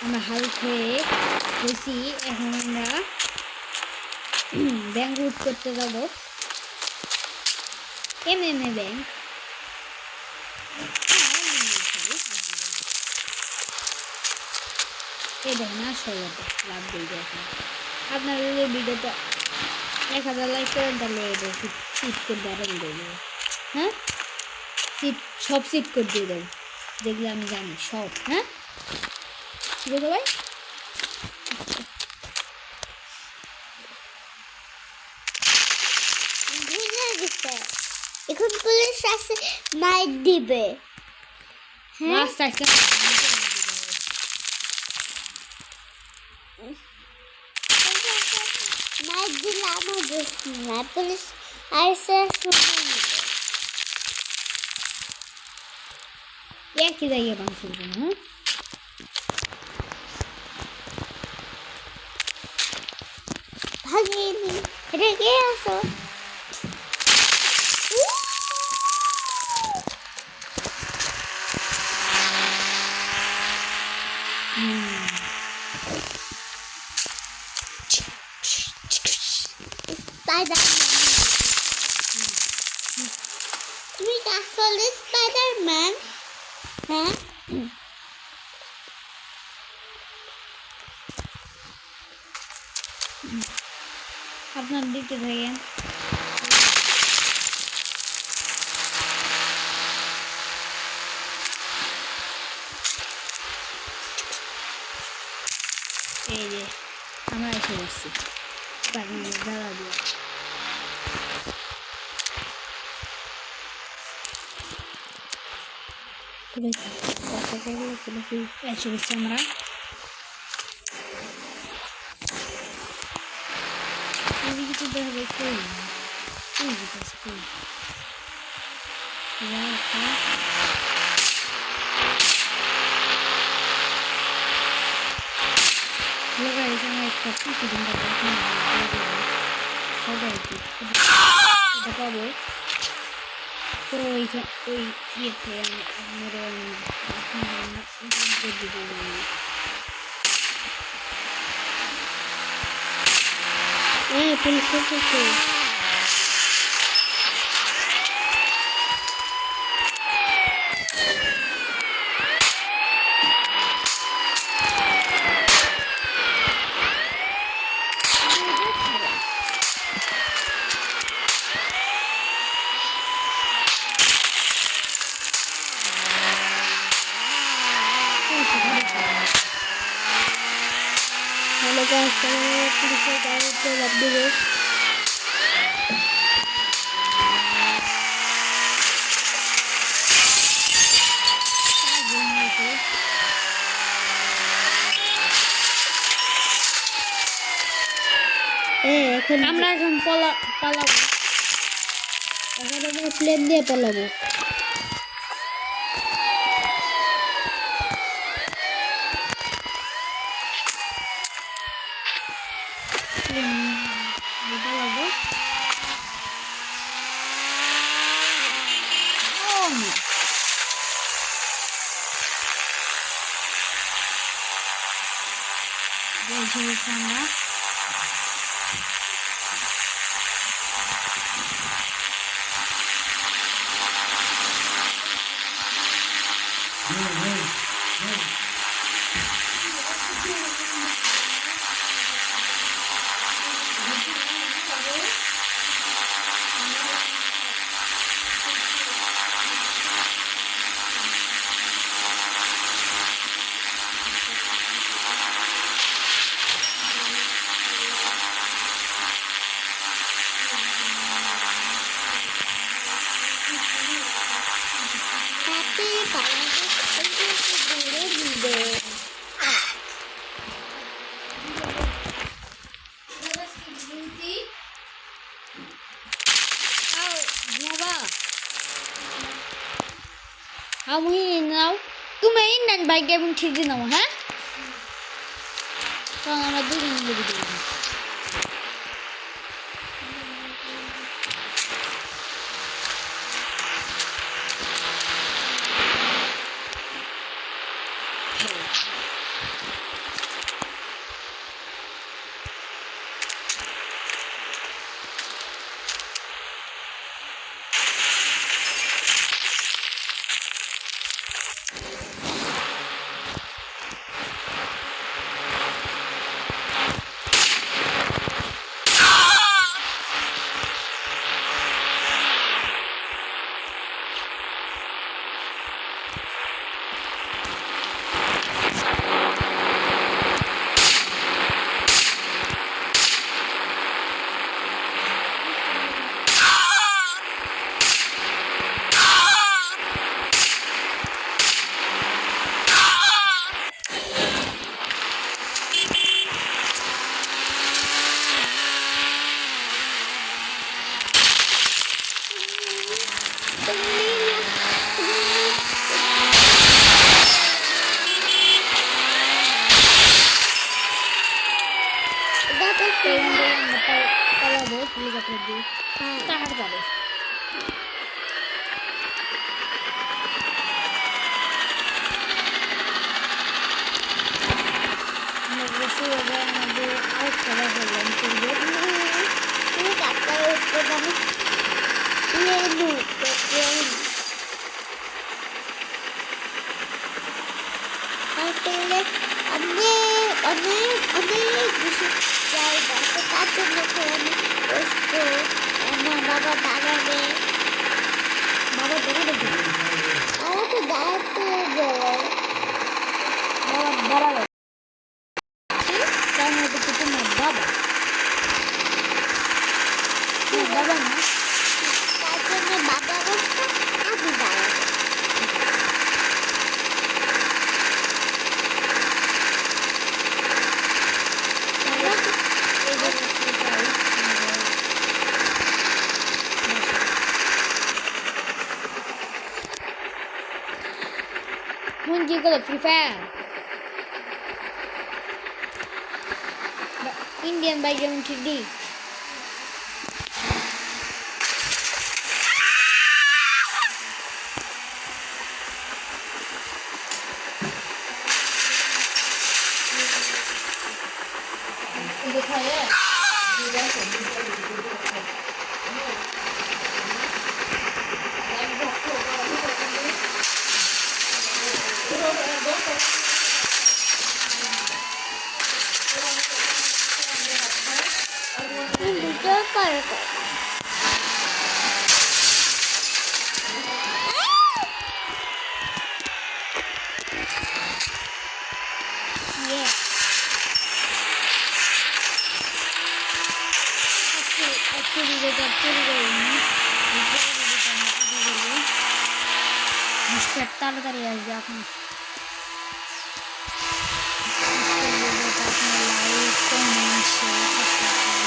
আমরা হালকা হয়ে হয়েছি। এখন আমরা ব্যাংক রুট করতে যাব, MMA ব্যাংক। এই দেখেন আসলে লাভ দিয়ে দেখেন আপনার ভিডিওটা 1000 লাইক করেন তাহলে সিট করে দাঁড়ান দেবো। হ্যাঁ, সব সিট করে দিয়ে দেবো যেগুলো আমি জানি সব। হ্যাঁ ঠিক আছে ভাই। এখন পুলিশ আসে মাইর দিবে। মাইর দিলে আমার দোষ না, পুলিশ আসে একই জায়গায় বাংশুর। হ্যাঁ ভাগিনি রেগে আসো। তুমি আসলে স্পাইডারম্যান? হ্যাঁ আপনার দিতে থাকেন। এই যে আমরা এসে বসছি দাঁড়া দিয়ে। এসে বসছি আমরা। কিছু দেখবে কই পাবো পুরো ওই ইয়েতে পুলিশ পুলিশের গাড়িতে লাভ দেবে। এখন আমরা এখন পালাবো, এখন আমরা প্লেন দিয়ে পালাবো। আমরা আমি নাও তুমি নেন বাইক এবং ঠিক দিয়ে নাও। হ্যাঁ কারণ আমরা দুজন মিলে দিব। চকলেট দিই হ্যাঁ টাকাটা পাবে আমাদের আউট করা হলাম করবো তুমি ডাক্তার উপর আমি লেবু তারপরে অনেক অনেক অনেক বেশি জায়গা আছে তার জন্য করে আমি বসবো আমার বাবা দাঁড়াবে বাবা দাঁড়াবে কি? আমার তো দাঁড়াতে বলে বাবা দাঁড়াবে তার মধ্যে তো তোমার বাবা তোমার বাবা না তার জন্য বাবা বসতো আমি দাঁড়াবো এই যে সেটাই মন কি করে ফ্রি ফায়ার ইন্ডিয়ান বাইক যেমন ঠিক দিই ভিডিও করে তাড়াতাড়ি আসবে এখন লাইক কমেন্ট শেয়ার